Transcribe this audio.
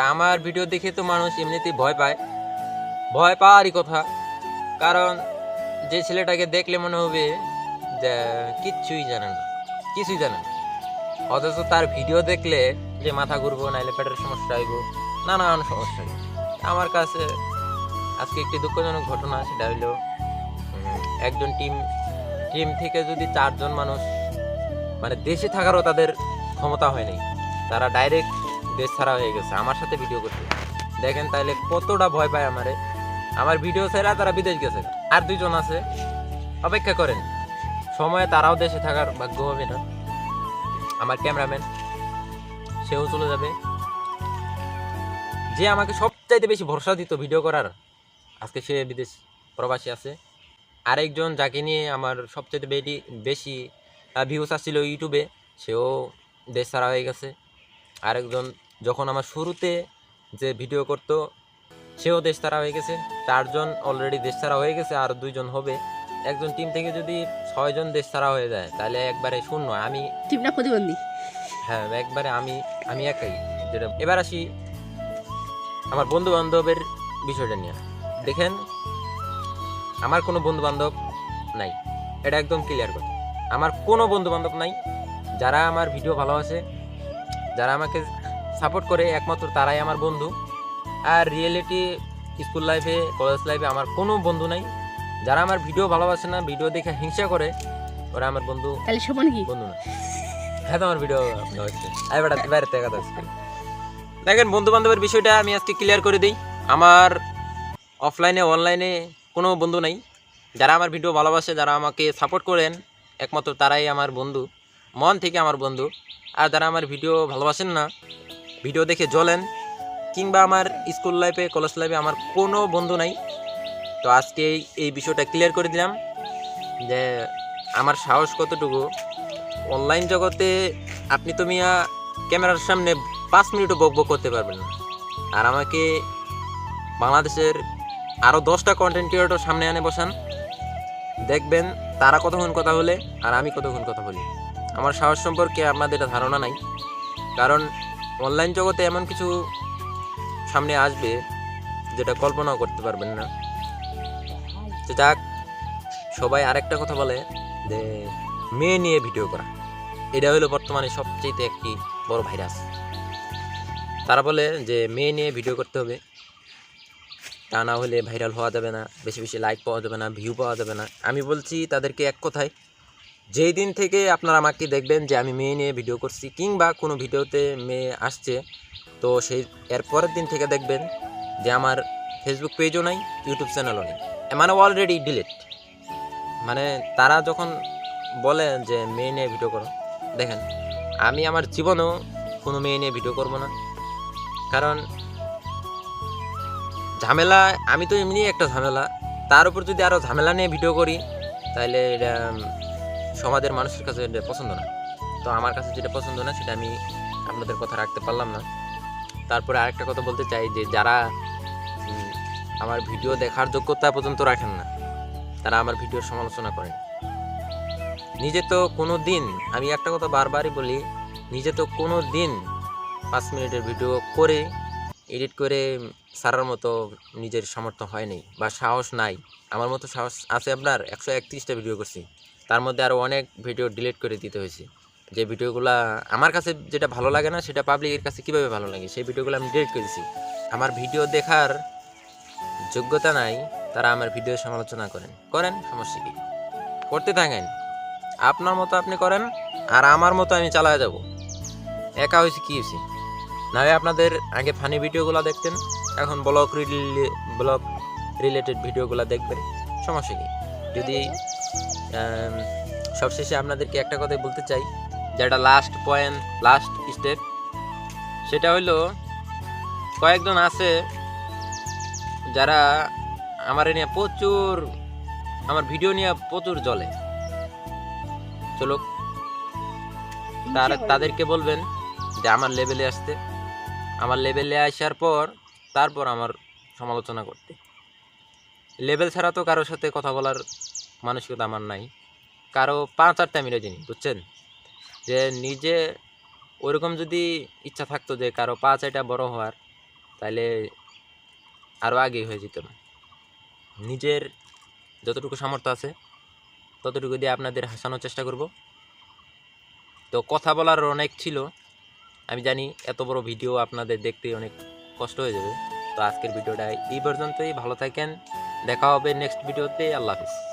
আমার ভিডিও দেখে তো মানুষ এমনিতেই ভয় পায়, ভয় পাওয়ারই কথা। কারণ যে ছেলেটাকে দেখলে মনে হবে যে কিছুই জানে না, কিছুই জানে না, অথচ তার ভিডিও দেখলে যে মাথা ঘুরবো, নাইলে পেটের সমস্যা হইব, নানান সমস্যা হইব। আমার কাছে আজকে একটি দুঃখজনক ঘটনা, সেটা হইলো একজন টিম থেকে যদি 4 জন মানুষ মানে দেশে থাকারও তাদের ক্ষমতা হয় নাই, তারা ডাইরেক্ট দেশ ছাড়া হয়ে গেছে আমার সাথে ভিডিও করতে। দেখেন তাইলে কতটা ভয় পায় আমারে। আমার ভিডিও ছাড়া তারা বিদেশ গেছে। আর 2 জন আছে, অপেক্ষা করেন, সময়ে তারাও দেশে থাকার ভাগ্য হবে না। আমার ক্যামেরাম্যান, সেও চলে যাবে। যে আমাকে সবচাইতে বেশি ভরসা দিত ভিডিও করার, আজকে সে বিদেশ প্রবাসী আছে। আরেকজন যাকে নিয়ে আমার সবচাইতে বেশি ভিউজ আসছিল ইউটিউবে, সেও দেশ ছাড়া হয়ে গেছে। আরেকজন যখন আমার শুরুতে যে ভিডিও করতো, সেও দেশ ছাড়া হয়ে গেছে। 4 জন অলরেডি দেশ ছাড়া হয়ে গেছে, আর 2 জন হবে। একজন টিম থেকে যদি 6 জন দেশ ছাড়া হয়ে যায়, তাহলে একবারে শূন্য। আমি টিমটা প্রতিবন্ধী। হ্যাঁ, একবারে আমি একাই। যেটা এবার আসি আমার বন্ধু বান্ধবের বিষয়টা নিয়ে। দেখেন, আমার কোনো বন্ধু বান্ধব নাই, এটা একদম ক্লিয়ার কথা। আমার কোনো বন্ধু বান্ধব নাই। যারা আমার ভিডিও ভালোবাসে, যারা আমাকে সাপোর্ট করে, একমাত্র তারাই আমার বন্ধু। আর রিয়েলিটি স্কুল লাইফে, কলেজ লাইফে আমার কোনো বন্ধু নাই। যারা আমার ভিডিও ভালোবাসে না, ভিডিও দেখে হিংসা করে, ওরা আমার বন্ধু তাহলে শোভন কি? বন্ধু না। হ্যাঁ, তো আমার ভিডিও হচ্ছে বাইরে থেকে কথা হচ্ছে। দেখেন, বন্ধু বান্ধবের বিষয়টা আমি আজকে ক্লিয়ার করে দিই। আমার অফলাইনে অনলাইনে কোনো বন্ধু নাই। যারা আমার ভিডিও ভালোবাসে, যারা আমাকে সাপোর্ট করেন, একমাত্র তারাই আমার বন্ধু, মন থেকে আমার বন্ধু। আর যারা আমার ভিডিও ভালোবাসেন না, ভিডিও দেখে জ্বলেন, কিংবা আমার স্কুল লাইফে, কলেজ লাইফে আমার কোনো বন্ধু নাই। তো আজকে এই বিষয়টা ক্লিয়ার করে দিলাম যে আমার সাহস কতটুকু। অনলাইন জগতে আপনি তো মিয়া ক্যামেরার সামনে 5 মিনিটও বকবক করতে পারবেন না। আর আমাকে বাংলাদেশের আরও 10টা কন্টেন্ট ক্রিয়েটর সামনে আনে বসান, দেখবেন তারা কতক্ষণ কথা বলে আর আমি কতক্ষণ কথা বলি। আমার সাহস সম্পর্কে আপনাদের এটা ধারণা নাই। কারণ অনলাইন জগতে এমন কিছু সামনে আসবে যেটা কল্পনাও করতে পারবেন না। তো যাক, সবাই আরেকটা কথা বলে যে মেয়ে নিয়ে ভিডিও করা, এটা হলো বর্তমানে সবচেয়ে একটি বড় ভাইরাস। তারা বলে যে মেয়ে নিয়ে ভিডিও করতে হবে, তা না হলে ভাইরাল হওয়া যাবে না, বেশি বেশি লাইক পাওয়া যাবে না, ভিউ পাওয়া যাবে না। আমি বলছি তাদেরকে এক কথায়, যেই দিন থেকে আপনারা আমাকে দেখবেন যে আমি মেয়ে নিয়ে ভিডিও করছি, কিংবা কোনো ভিডিওতে মেয়ে আসছে, তো সেই এর পরের দিন থেকে দেখবেন যে আমার ফেসবুক পেজও নাই, ইউটিউব চ্যানেলও নেই, মানে অলরেডি ডিলিট। মানে তারা যখন বলে যে মেয়ে নিয়ে ভিডিও করো, দেখেন আমি আমার জীবনেও কোনো মেয়ে নিয়ে ভিডিও করব না। কারণ ঝামেলা, আমি তো এমনি একটা ঝামেলা, তার উপর যদি আরও ঝামেলা নিয়ে ভিডিও করি, তাহলে এটা সমাজের মানুষের কাছে এটা পছন্দ না। তো আমার কাছে যেটা পছন্দ না, সেটা আমি আপনাদের কথা রাখতে পারলাম না। তারপরে আরেকটা কথা বলতে চাই যে যারা আমার ভিডিও দেখার যোগ্যতা পর্যন্ত রাখেন না, তারা আমার ভিডিওর সমালোচনা করেন। নিজে তো কোনো দিন, আমি একটা কথা বারবারই বলি, নিজে তো কোনো দিন 5 মিনিটের ভিডিও করে এডিট করে ছাড়ার মতো নিজের সামর্থ্য হয়নি বা সাহস নাই। আমার মতো সাহস আছে আপনার? 131টা ভিডিও করছি, তার মধ্যে আরও অনেক ভিডিও ডিলিট করে দিতে হয়েছে। যে ভিডিওগুলো আমার কাছে যেটা ভালো লাগে না, সেটা পাবলিকের কাছে কীভাবে ভালো লাগে, সেই ভিডিওগুলো আমি ডিলিট করেছি। আমার ভিডিও দেখার যোগ্যতা নাই, তারা আমার ভিডিও সমালোচনা করেন, সমস্যা কী? করতে থাকেন, আপনার মতো আপনি করেন, আর আমার মতো আমি চালায় যাব। একা হয়েছে কী হয়েছে? নাহলে আপনাদের আগে ফানি ভিডিওগুলো দেখতেন, এখন ব্লগ রিলেটেড ভিডিওগুলো দেখবেন, সমস্যা কী? যদি সবশেষে আপনাদেরকে একটা কথাই বলতে চাই, যেটা লাস্ট পয়েন্ট, লাস্ট স্টেপ, সেটা হলো কয়েকজন আছে যারা আমার নিয়ে প্রচুর, আমার ভিডিও নিয়ে প্রচুর জ্বলে। চলো তাদেরকে বলবেন যে আমার লেভেলে আসতে, আমার লেভেলে আসার পর তারপর আমার সমালোচনা করতে। লেভেল ছাড়া তো কারোর সাথে কথা বলার মানসিকতা আমার নাই। কারো 5-4টা মিলে জিনিস, বুঝছেন? যে নিজে ওরকম যদি ইচ্ছা থাকতো যে কারো 5-4টা বড় হওয়ার, তাহলে আরও আগে হয়ে যেতাম। নিজের যতটুকু সামর্থ্য আছে ততটুকু দিয়ে আপনাদের হাসানোর চেষ্টা করব। তো কথা বলার অনেক ছিল, আমি জানি এত বড় ভিডিও আপনাদের দেখতে অনেক কষ্ট হয়ে যাবে। তো আজকের ভিডিওটা এই পর্যন্তই। ভালো থাকেন, দেখা হবে নেক্সট ভিডিওতে। আল্লাহ হাফিজ।